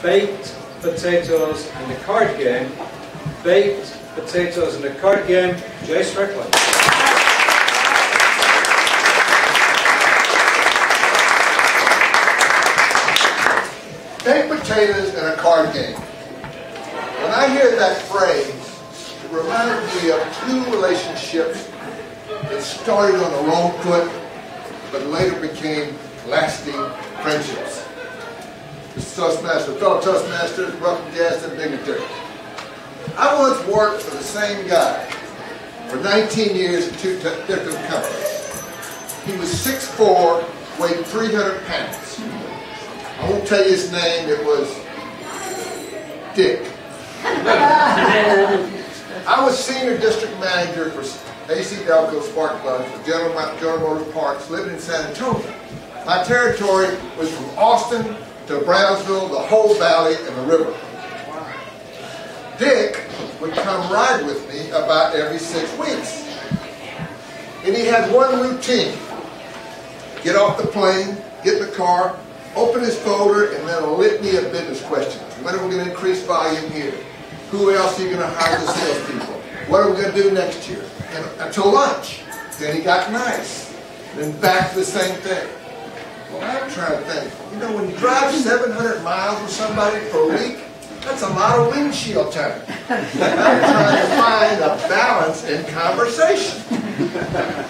baked potatoes and a card game. Baked potatoes and a card game, Jay Strickland. Baked potatoes and a card game. When I hear that phrase, it reminds me of two relationships that started on the wrong foot, but later became lasting friendships. Mr. Toastmaster, fellow Toastmasters, welcome guests and dignitaries. I once worked for the same guy for 19 years in two different companies. He was 6'4", weighed 300 pounds. I won't tell you his name, it was Dick. I was senior district manager for AC Delco Spark Plugs for General Motors Parks, living in San Antonio. My territory was from Austin to Brownsville, the whole valley, and the river. Dick would come ride with me about every 6 weeks. And he had one routine. Get off the plane, get in the car, open his folder, and then a litany of business questions. When are we going to increase volume here? Who else are you going to hire the salespeople? What are we going to do next year? And until lunch. Then he got nice. Then back to the same thing. Well, I'm trying to think. You know, when you drive 700 miles with somebody for a week, that's a lot of windshield time. I'm trying to find a balance in conversation.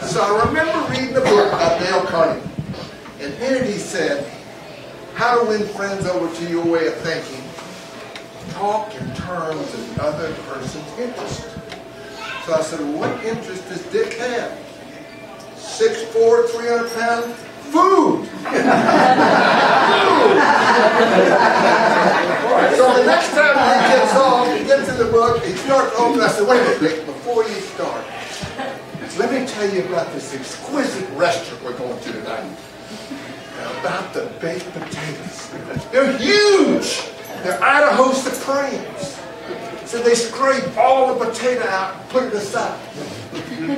So I remember reading a book by Dale Carnegie. And in it he said, how to win friends over to your way of thinking. Talk in terms of the other person's interest. So I said, well, what interest does Dick have? 6'4", 300 pounds? Food! So the next time he gets off, he gets in the book, he starts open. I said, wait a minute, Dick, before you start, let me tell you about this exquisite restaurant we're going to tonight. About the baked potatoes. They're huge! They're Idaho Supremes. So they scrape all the potato out and put it aside.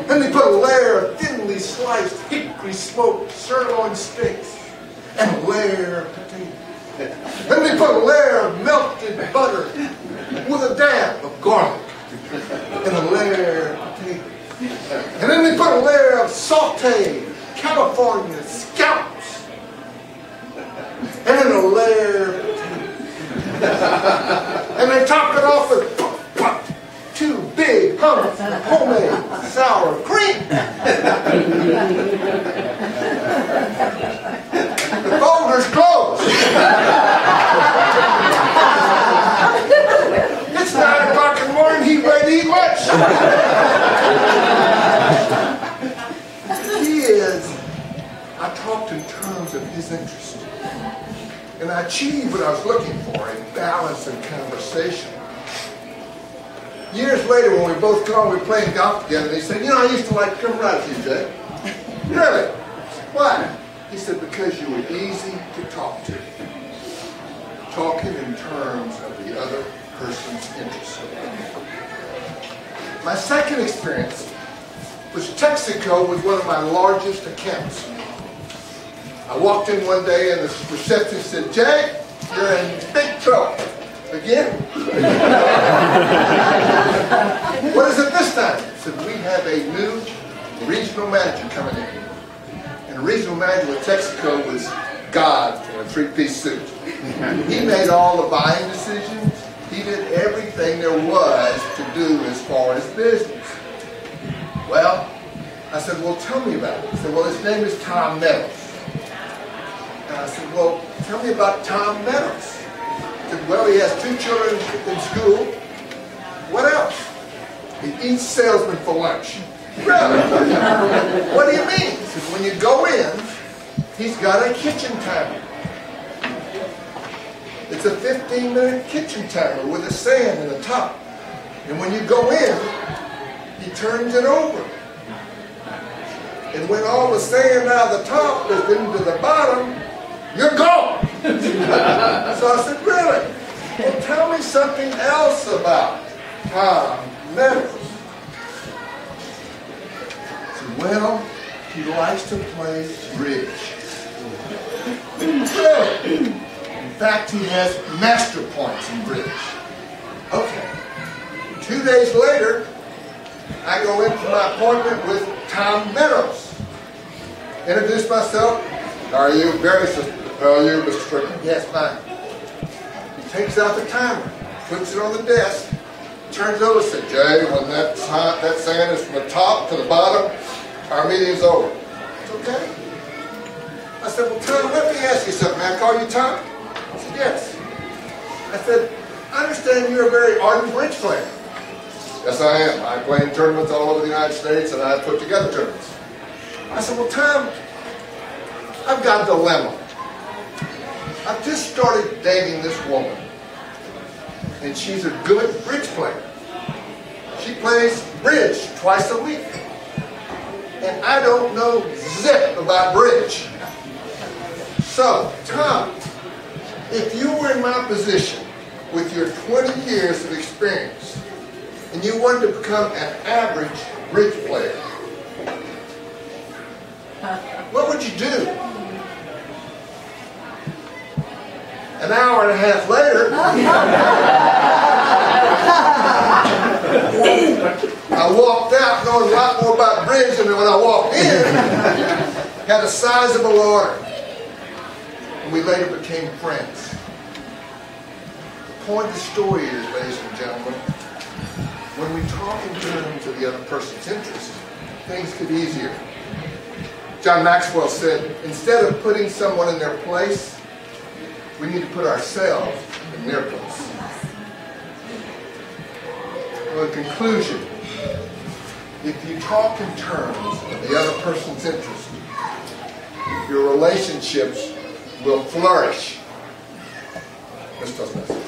Then they put a layer of thinly sliced hickory smoked sirloin steaks and a layer of potato. Then they put a layer of melted butter with a dab of garlic and a layer of potato. And then they put a layer of sauteed California scallops and then a layer of potato. And they top it off with 2 big humps of homemade sour cream. The folder's closed. It's 9 o'clock in the morning, he's ready to eat lunch. The key is, I talked in terms of his interest. And I achieved what I was looking for, a balance in conversation. Years later, when we both called, we were playing golf together, they said, you know, I used to like to come ride with you, Jay. Really? Why? He said, because you were easy to talk to. Talking in terms of the other person's interest. My second experience was Texaco was one of my largest accounts. I walked in one day and the receptionist said, Jay, you're in big trouble. Again? What is it this time? I said, we have a new regional manager coming in. And the regional manager with Texaco was God in a 3-piece suit. He made all the buying decisions. He did everything there was to do as far as business. Well, I said, well, tell me about it. He said, well, his name is Tom Meadows. And I said, well, tell me about Tom Meadows. He said, well, he has 2 children in school. What else? He eats salesmen for lunch. Really? What do you mean? He said, when you go in, he's got a kitchen timer. It's a 15-minute kitchen timer with a sand in the top. And when you go in, he turns it over. And when all the sand out of the top is into the bottom, you're gone. So I said, really? Well, tell me something else about Tom Meadows. He said, well, he likes to play bridge. Really? fact, he has master points in bridge. Okay. 2 days later, I go in for my appointment with Tom Meadows. Introduce myself. How are you? How are you, Mr. Strickland? Yes, fine. He takes out the timer, puts it on the desk, turns over and says, Jay, when that sand is from the top to the bottom, our meeting's over. It's okay. I said, well, Tom, let me ask you something. May I call you Tom? He said, yes. I said, I understand you're a very ardent bridge player. Yes, I am. I play in tournaments all over the United States, and I put together tournaments. I said, well, Tom, I've got a dilemma. I've just started dating this woman, and she's a good bridge player. She plays bridge twice a week, and I don't know zip about bridge. So, Tom, if you were in my position with your 20 years of experience, and you wanted to become an average bridge player, what would you do? An hour and a half later, I walked out knowing a lot more about bridge than when I walked in. Had a sizable order. And we later became friends. The point of the story is, ladies and gentlemen, when we talk in terms of the other person's interest, things get easier. John Maxwell said, instead of putting someone in their place, we need to put ourselves in their place. Well, in conclusion, if you talk in terms of the other person's interest, your relationships will flourish. Mr. Toastmasters.